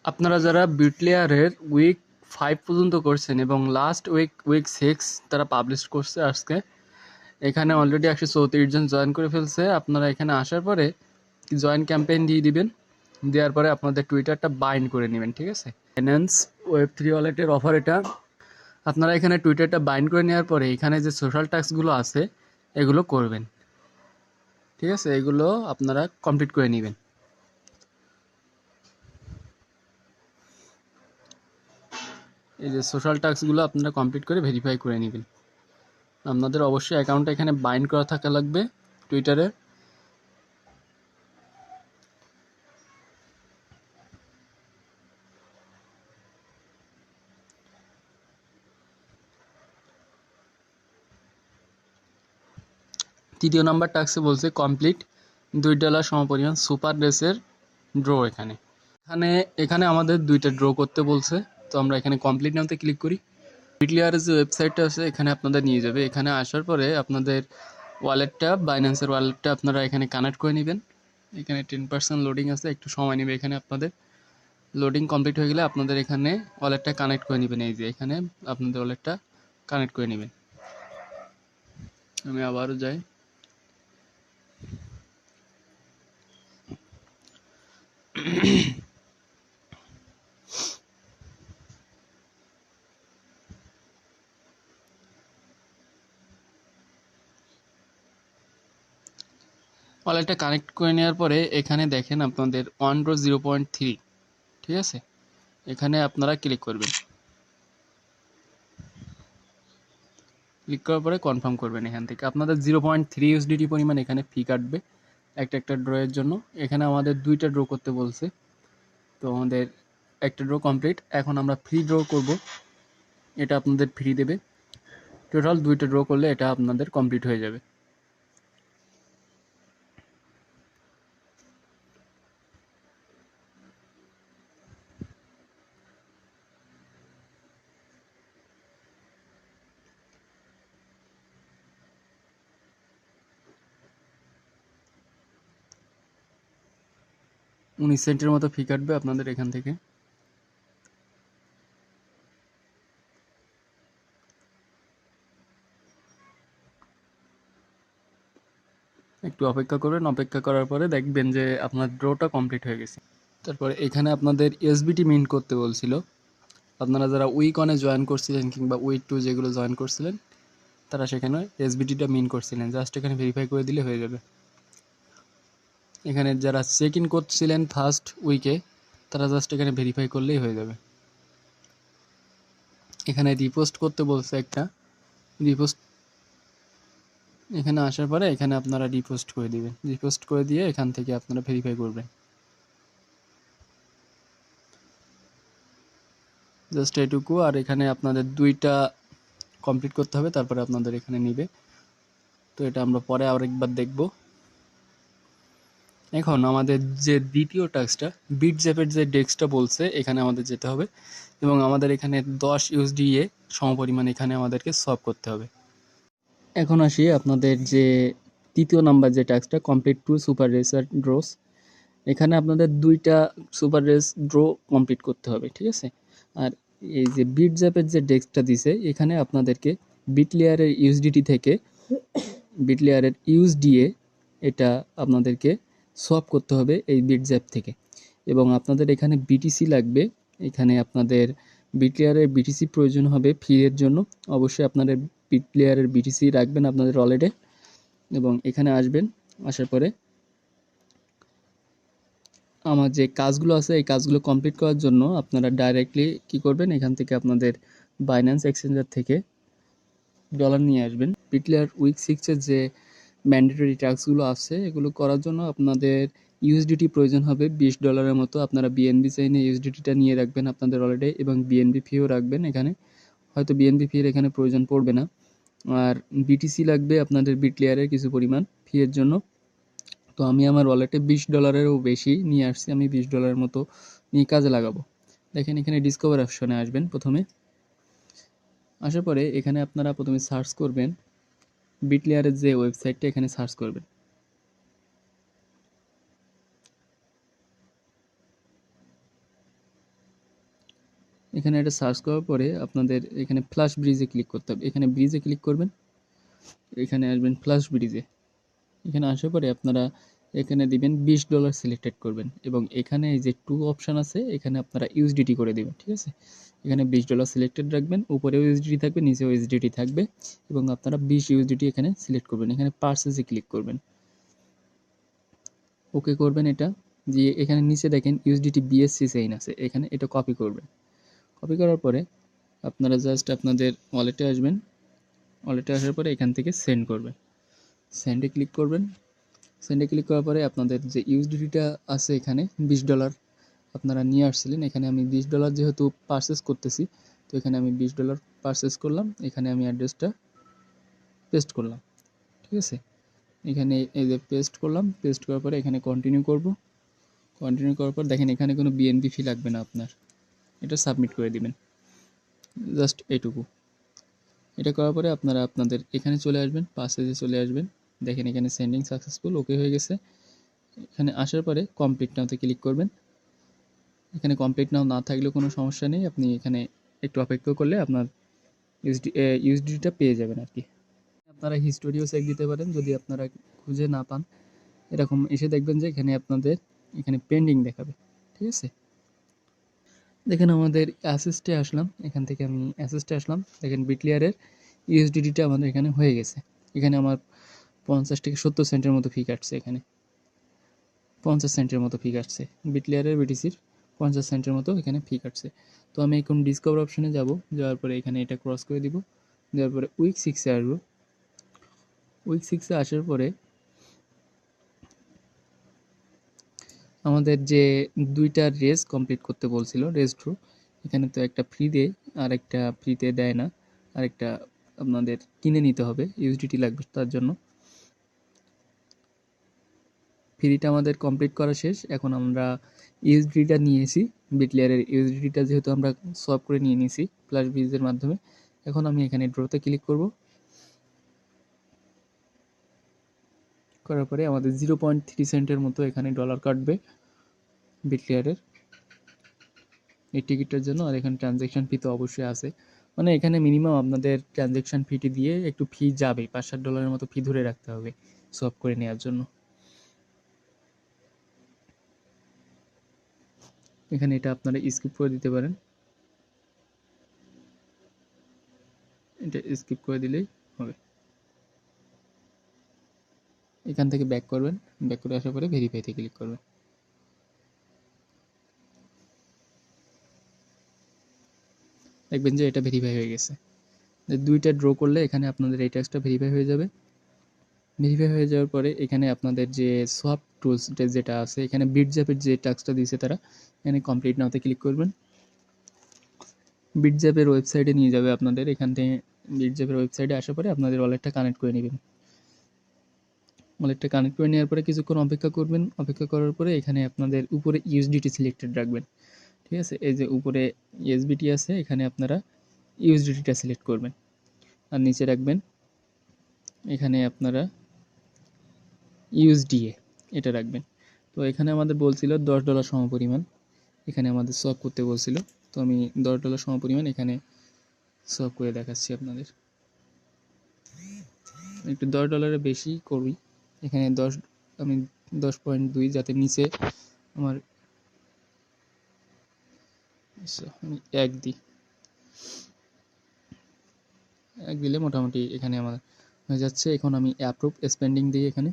আপনারা যারা বিটলেয়ারের উইক 5 পর্যন্ত করছেন এবং লাস্ট উইক 6 তারা পাবলিশ করছে আজকে, এখানে অলরেডি 134 জন জয়েন করে ফেলছে। আপনারা এখানে আসার পরে জয়েন ক্যাম্পেইন দিয়ে দিবেন, দেওয়ার পরে আপনাদের টুইটারটা বাইন্ড করে নেবেন, ঠিক আছে? ফাইন্যান্স ওয়েব3 ওয়ালেটের অফার এটা। আপনারা এখানে টুইটারটা বাইন্ড করে নেওয়ার পরে এখানে যে সোশ্যাল টাস্কগুলো আছে এগুলো করবেন, ঠিক আছে? এগুলো আপনারা কমপ্লিট করে নেবেন। এই যে সোশ্যাল টাস্কগুলো আপনারা কমপ্লিট করে ভেরিফাই করে নেবেন। আপনাদের অবশ্যই অ্যাকাউন্টটা এখানে বাইন্ড করা থাকা লাগবে টুইটারে। তৃতীয় নাম্বার টাস্কে বলছে কমপ্লিট $2 সমপরিমাণ সুপার রেসের ড্র। এখানে এখানে এখানে আমাদের 2টা ড্র করতে বলছে, তো আমরা এখানে কমপ্লিট নামতে ক্লিক করি। বিটলেয়ারের যে ওয়েবসাইটটা আছে এখানে আপনাদের নিয়ে যাবে। এখানে আসার পরে আপনাদের ওয়ালেটটা, বাইন্যান্সের ওয়ালেটটা আপনারা এখানে কানেক্ট করে নেবেন। এখানে 10% লোডিং আছে, একটু সময় নেবে। এখানে আপনাদের লোডিং কমপ্লিট হয়ে গেলে আপনাদের এখানে ওয়ালেটটা কানেক্ট করে নেবেন। এই যে এখানে আপনাদের ওয়ালেটটা কানেক্ট করে নেবেন। আমি আবারও যাই। ওয়ালেটটা কানেক্ট করে নেওয়ার পরে এখানে দেখেন আপনাদের 1.0.3, ঠিক আছে? এখানে আপনারা ক্লিক করবেন। ক্লিক করার পরে কনফার্ম করবেন। এখান থেকে আপনাদের 0.3 ইউএসডিটি পরিমাণ এখানে ফি কাটবে একটা ড্রয়ের জন্য। এখানে আমাদের 2টা ড্র করতে বলছে, তো আমাদের একটা ড্র কমপ্লিট। এখন আমরা ফ্রি ড্র করব, এটা আপনাদের ফ্রি দেবে। টোটাল 2টা ড্র করলে এটা আপনাদের কমপ্লিট হয়ে যাবে। $19 মতো ফি কাটবে আপনাদের এখান থেকে। একটু অপেক্ষা করবেন। অপেক্ষা করার পরে দেখবেন যে আপনার ড্রটা কমপ্লিট হয়ে গেছে। তারপরে এখানে আপনাদের এসবিটি মিন্ট করতে বলছিল। আপনারা যারা উইক 1-এ জয়েন করছিলেন কিংবা উইক 2 যেগুলো জয়েন করছিলেন তারা সেখানে এসবিটিটা মিন্ট করছিলেন। জাস্ট এখানে ভেরিফাই করে দিলে হয়ে যাবে। এখানে যারা চেক ইন করছিলেন ফার্স্ট উইকে তারা জাস্ট এখানে ভেরিফাই করলেই হয়ে যাবে। এখানে রিপোস্ট করতে বলছে একটা, রিপোস্ট এখানে আসার পরে এখানে আপনারা রিপোস্ট করে দিবেন। রিপোস্ট করে দিয়ে এখান থেকে আপনারা ভেরিফাই করবেন। জাস্ট এটুকু। আর এখানে আপনাদের 2টা কমপ্লিট করতে হবে, তারপরে আপনাদের এখানে নিবে। তো এটা আমরা পরে আরেকবার দেখব। এখন আমাদের যে দ্বিতীয় টাস্কটা বিটজ্যাপের যে ডেস্কটা বলছে এখানে আমাদের যেতে হবে এবং আমাদের এখানে 10 ইউএসডিএ সমপরিমাণ এখানে আমাদেরকে সলভ করতে হবে। এখন আসি আপনাদের যে তৃতীয় নাম্বার যে টাস্কটা কমপ্লিট 2 সুপার রেসার ড্রোস। এখানে আপনাদের 2টা সুপার রেস ড্র কমপ্লিট করতে হবে, ঠিক আছে? আর এই যে বিটজ্যাপের যে ডেস্কটা দিছে এখানে আপনাদেরকে বিটলেয়ারের ইউএসডিটি থেকে বিটলেয়ারের ইউএসডিএ এটা আপনাদেরকে সোয়াপ করতে হবে এই বিটজ্যাপ থেকে। এবং আপনাদের এখানে বিটিসি লাগবে। এখানে আপনাদের বিটলেয়ারের বিটিসি প্রয়োজন হবে ফির জন্য। অবশ্যই আপনাদের বিটলেয়ারের বিটিসি রাখবেন আপনাদের ওয়ালেটে এবং এখানে আসবেন। আসার পরে আমার যে কাজগুলো আছে এই কাজগুলো কমপ্লিট করার জন্য আপনারা ডাইরেক্টলি কি করবেন, এখান থেকে আপনাদের বাইন্যান্স এক্সচেঞ্জার থেকে ডলার নিয়ে আসবেন। বিটলেয়ার উইক 6-এর যে ম্যান্ডেটরি টাস্কগুলো আছে এগুলো করার জন্য আপনাদের ইউএসডিটি প্রয়োজন হবে $20 মতো। আপনারা বিএনবি চাইলে ইউএসডিটিটা নিয়ে রাখবেন আপনাদের ওয়ালেটে এবং বিএনবি ফিও রাখবেন এখানে। হয়তো বিএনবি ফির এখানে প্রয়োজন পড়বে না। আর বিটিসি লাগবে আপনাদের বিটলেয়ারের কিছু পরিমাণ ফিয়ের জন্য। তো আমি আমার ওয়ালেটে $20-এরও বেশি নিয়ে আসছি। আমি $20 মতো নিয়ে কাজে লাগাবো। দেখেন এখানে ডিসকভার অপশনে আসবেন। প্রথমে আসার পরে এখানে আপনারা প্রথমে সার্চ করবেন বিটলেয়ারের যে ওয়েবসাইটটা, এখানে সার্চ করবেন। এখানে এটা সার্চ করার পরে আপনাদের এখানে ফ্ল্যাশ ব্রিজে ক্লিক করতে হবে। এখানে ব্রিজে ক্লিক করবেন, এখানে আসবেন ফ্ল্যাশ ব্রিজে। এখানে আসার পরে আপনারা এখানে দিবেন $20 সিলেক্টেড করবেন এবং এখানে এই যে টু অপশান আছে এখানে আপনারা ইউএসডিটি করে দিবেন, ঠিক আছে। এখানে $20 সিলেক্টেড রাখবেন, উপরেও ইউএসডিটি থাকবে, নিচেও ইউএসডিটি থাকবে এবং আপনারা 20 ইউএসডিটি এখানে সিলেক্ট করবেন। এখানে পার্সেসে ক্লিক করবেন, ওকে করবেন। এটা দিয়ে এখানে নিচে দেখেন ইউএসডিটি বিএসসি চেইন আছে, এখানে এটা কপি করবেন। কপি করার পরে আপনারা জাস্ট আপনাদের ওয়ালেটে আসবেন, ওয়ালেটে আসার পরে এখান থেকে সেন্ড করবেন, সেন্ডে ক্লিক করবেন। সেন্ডে ক্লিক করার পরে আপনাদের যে ইউএসডিটিটা আছে এখানে $20 আপনারা নিয়ে আসছিলেন, এখানে আমি $20 যেহেতু পারচেস করতেছি তো এখানে আমি $20 পারচেস করলাম। এখানে আমি অ্যাড্রেসটা পেস্ট করলাম, ঠিক আছে। এখানে এই যে পেস্ট করলাম, পেস্ট করার পরে এখানে কন্টিনিউ করব। কন্টিনিউ করার পর দেখেন এখানে কোনো বিএনপি ফি লাগবে না আপনার, এটা সাবমিট করে দিবেন, জাস্ট এইটুকু। এটা করার পরে আপনারা আপনাদের এখানে চলে আসবেন, পার্সেসে চলে আসবেন। দেখেন এখানে সেন্ডিং সাকসেসফুল, ওকে হয়ে গেছে। এখানে আসার পরে কমপ্লিট নাওতে ক্লিক করবেন। এখানে কমপ্লিট নাও না থাকলেও কোনো সমস্যা নেই, আপনি এখানে একটু অপেক্ষা করলে আপনার ইউএসডিটা পেয়ে যাবেন আর কি। আপনারা হিস্টোরিও চেক দিতে পারেন যদি আপনারা খুঁজে না পান। এরকম এসে দেখবেন যে এখানে আপনাদের এখানে পেন্ডিং দেখাবে, ঠিক আছে। দেখেন আমাদের অ্যাসেস্টে আসলাম, এখান থেকে আমি অ্যাসেস্টে আসলাম, দেখেন বিটলেয়ারের ইউএসডিটিটা আমাদের এখানে হয়ে গেছে। এখানে আমার 50 থেকে 70 সেন্টের মতো ফি কাটছে, এখানে 50 সেন্টের মতো ফি কাটছে, বিটলেয়ারের বিটিসির 50 সেন্টের মতো এখানে ফি কাটছে। তো আমি এখন ডিসকভার অপশনে যাব, যাওয়ার পরে এখানে এটা ক্রস করে দিব, দেওয়ার পরে উইক 6-এ আসবো। উইক 6-এ আসার পরে আমাদের যে দুইটা রেস কমপ্লিট করতে বলছিল, রেস থ্রু, এখানে তো একটা ফ্রি দেয় আর একটা ফ্রিতে দেয় না, আর একটা আপনাদের কিনে নিতে হবে, ইউএসডিটি লাগবে তার জন্য। ফ্রিটা আমাদের কমপ্লিট করা শেষ, এখন আমরা ইউএসডিটা নিয়েছি, বিটলেয়ারের ইউএসডিটা যেহেতু আমরা সলভ করে নিয়ে নিয়েছি ফ্ল্যাশ ব্রিজের মাধ্যমে। এখন আমি এখানে ড্রোতে ক্লিক করব, করার পরে আমাদের 0.3 সেন্টের মতো এখানে ডলার কাটবে বিটলেয়ারের এই টিকিটটার জন্য। আর এখানে ট্রানজ্যাকশন ফি তো অবশ্যই আছে, মানে এখানে মিনিমাম আপনাদের ট্রানজ্যাকশন ফিটি দিয়ে একটু ফি যাবে, $5-7 মতো ফি ধরে রাখতে হবে সলভ করে নেওয়ার জন্য। এখানে এটা আপনারা স্কিপ করে দিতে পারেন, এটা স্কিপ করে দিলেই হবে। এখান থেকে ব্যাক করবেন, ব্যাক করে আসার পরে ভেরিফাইতে ক্লিক করবেন। দেখবেন যে এটা ভেরিফাই হয়ে গেছে। দুইটা ড্র করলে এখানে আপনাদের এই ট্যাক্সটা ভেরিফাই হয়ে যাবে। ভেরিফাই হয়ে যাওয়ার পরে এখানে আপনাদের যে সফট টুলস যেটা আছে, এখানে বিটজ্যাপের যে টাস্কটা দিয়েছে তারা, এখানে কমপ্লিট নাওতে ক্লিক করবেন। বিটজ্যাপের ওয়েবসাইটে নিয়ে যাবে আপনাদের, এখান থেকে বিটজ্যাপের ওয়েবসাইটে আসার পরে আপনাদের ওয়ালেটটা কানেক্ট করে নেবেন। ওয়ালেটটা কানেক্ট করে নেওয়ার পরে কিছুক্ষণ অপেক্ষা করবেন, অপেক্ষা করার পরে এখানে আপনাদের উপরে ইউএসডিটি সিলেক্টেড রাখবেন, ঠিক আছে। এই যে উপরে ইউএসডিটি আছে, এখানে আপনারা ইউএসডিটিটা সিলেক্ট করবেন আর নিচে রাখবেন এখানে আপনারা ইউএসডিএ এটা রাখবেন। তো এখানে আমাদের বলছিল $10 সমপরিমাণ, এখানে আমাদের সলভ করতে বলছিল, তো আমি $10 সমপরিমাণ এখানে সলভ করে দেখাচ্ছি আপনাদের। একটু $10 বেশি করি, এখানে 10 আমি 10.2 যাতে নিচে আমার আমি 1 দিই, 1 দিলে মোটামুটি এখানে আমার হয়ে যাচ্ছে। এখন আমি অ্যাপ্রুভ স্পেন্ডিং দিই, এখানে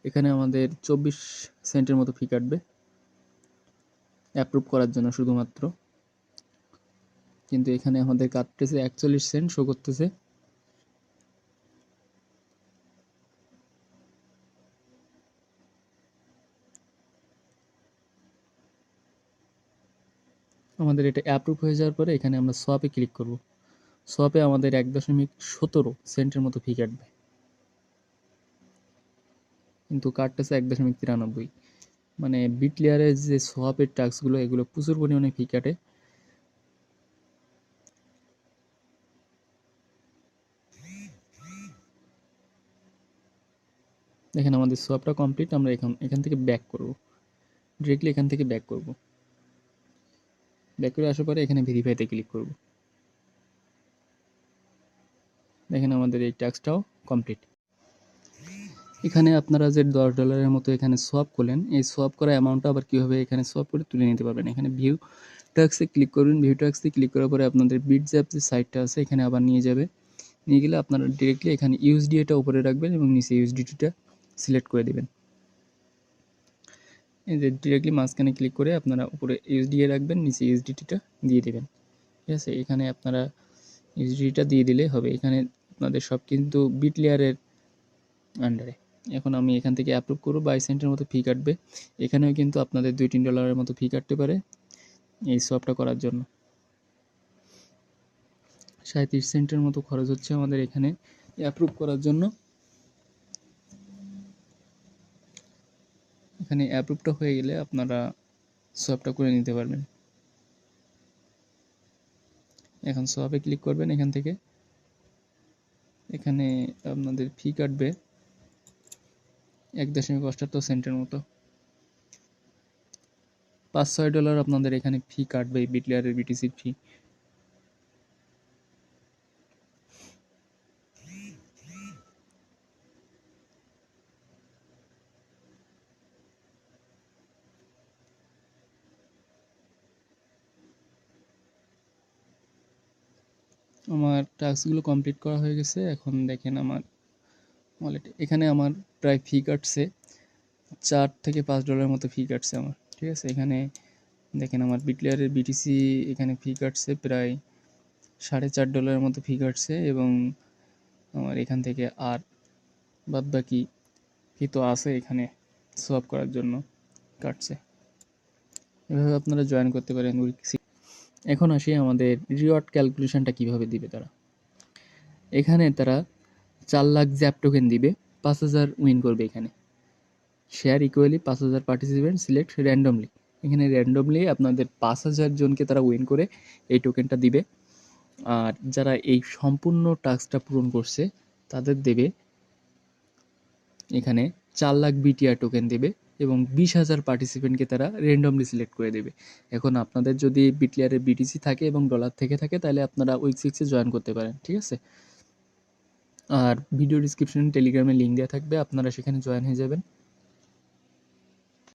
এখানে আমাদের 24 সেন্টের মতো ফি কাটবে অ্যাপ্রুভ করার জন্য শুধুমাত্র, কিন্তু এখানে আমাদের কাটতেছে 41 সেন্ট শো করতেছে। আমাদের এটা অ্যাপ্রুভ হয়ে যাওয়ার পরে এখানে আমরা সোয়াপে ক্লিক করব। সোয়াপে আমাদের 1.17 সেন্টের মতো ফি কাটবে, কিন্তু কাটতেছে 1.93। মানে বিটলেয়ারের যে সোয়াপের টাস্কগুলো এগুলো প্রচুর পরিমাণে ফি কাটে। দেখেন আমাদের সোয়াপটা কমপ্লিট, আমরা এখান থেকে ব্যাক করব, ডিরেক্টলি এখান থেকে ব্যাক করব। ব্যাক করে আসার পরে এখানে ভেরিফাইতে ক্লিক করব। দেখেন আমাদের এই টাস্কটাও কমপ্লিট। এখানে আপনারা যে $10 মতো এখানে সোয়াপ করলেন, এই সোয়াপ করা অ্যামাউন্টটা আবার কীভাবে এখানে সোয়াপ করে তুলে নিতে পারবেন। এখানে ভিউ টাস্কে ক্লিক করবেন। ভিউ টাস্কে ক্লিক করার পরে আপনাদের বিটজ্যাপ যে সাইটটা আছে এখানে আবার নিয়ে যাবে। নিয়ে গেলে আপনারা ডিরেক্টলি এখানে ইউএসডিটা উপরে রাখবেন এবং নিচে ইউএসডিটিটা সিলেক্ট করে দেবেন। এই যে ডিরেক্টলি মাঝখানে ক্লিক করে আপনারা উপরে ইউএসডিএ রাখবেন, নিচে ইউএসডিটিটা দিয়ে দেবেন। ঠিক আছে, এখানে আপনারা ইউএসডিটা দিয়ে দিলে হবে। এখানে আপনাদের সব কিন্তু বিট লেয়ারের আন্ডারে। এখন আমি এখান থেকে অ্যাপ্রুভ করব। 22 সেন্টের মতো ফি কাটবে। এখানেও কিন্তু আপনাদের $2-3 মতো ফি কাটতে পারে এই সোয়াপটা করার জন্য। 37 সেন্টের মতো খরচ হচ্ছে আমাদের এখানে অ্যাপ্রুভ করার জন্য। এখানে অ্যাপ্রুভটা হয়ে গেলে আপনারা সোয়াপটা করে নিতে পারবেন। এখন সোয়াপে ক্লিক করবেন। এখান থেকে এখানে আপনাদের ফি কাটবে 1.78 সেন্টের মতো। $5-6 আপনাদের এখানে ফি কাটবে বিট লেয়ারের বিটিসির ফি। আমার টাস্কগুলো কমপ্লিট করা হয়ে গেছে। এখন দেখেন আমার ওয়ালেটে এখানে আমার প্রায় ফি কাটছে $4-5 মতো ফি কাটছে আমার। ঠিক আছে, এখানে দেখেন আমার বিট লেয়ারের বিটিসি এখানে ফি কাটছে প্রায় $4.5 মতো ফি কাটছে এবং আমার এখান থেকে আর বাদবাকি ফি তো আছে এখানে সোয়াপ করার জন্য কাটছে। এভাবে আপনারা জয়েন করতে পারেন। এখন আসি আমাদের রিওয়ার্ড ক্যালকুলেশনটা কিভাবে দিবে তারা। এখানে তারা 4 লাখ জ্যাপ টোকেন দিবে, 5,000 উইন করবে। এখানে share equally 5,000 participant select randomly. এখানে র্যান্ডমলি আপনাদের 5,000 জনকে তারা উইন করে এই টোকেনটা দিবে। আর যারা এই সম্পূর্ণ টাস্কটা পূরণ করছে তাদের দেবে এখানে 4 লাখ বিটিআর টোকেন দেবে এবং 20,000 পার্টিসিপেন্টকে তারা র্যান্ডমলি সিলেক্ট করে দেবে। এখন আপনাদের যদি বিট লেয়ারের বিটিসি থাকে এবং ডলার থেকে থাকে তাহলে আপনারা উইক 6-এ জয়েন করতে পারেন। ঠিক আছে, আর ভিডিও ডিসক্রিপশনে টেলিগ্রামে লিঙ্ক দেওয়া থাকবে, আপনারা সেখানে জয়েন হয়ে যাবেন।